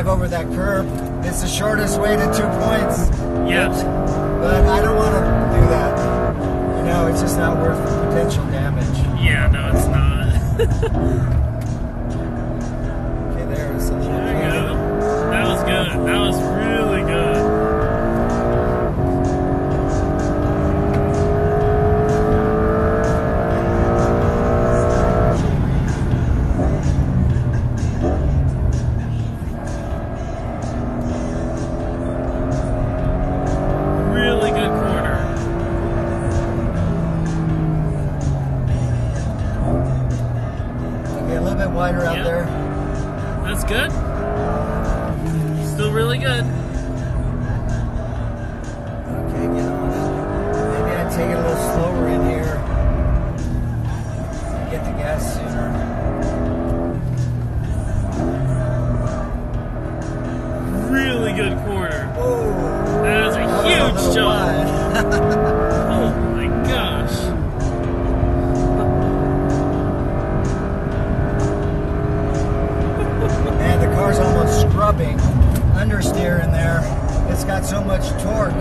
drive over that curb. It's the shortest way to 2 points. Yeah. But I don't want to do that. You know, it's just not worth the potential damage. Yeah, no, it's not. Okay, there's a little There you go. That was good. That was really good. Really good corner. Okay, a little bit wider out Yeah. there. That's good. Still really good. Okay, get on it. Maybe I'd take it a little slower in here. Get the gas sooner. Really good corner. Whoa! That is a That was huge little jump. wide. Oh my gosh. And the car's almost scrubbing understeer in there. It's got so much torque.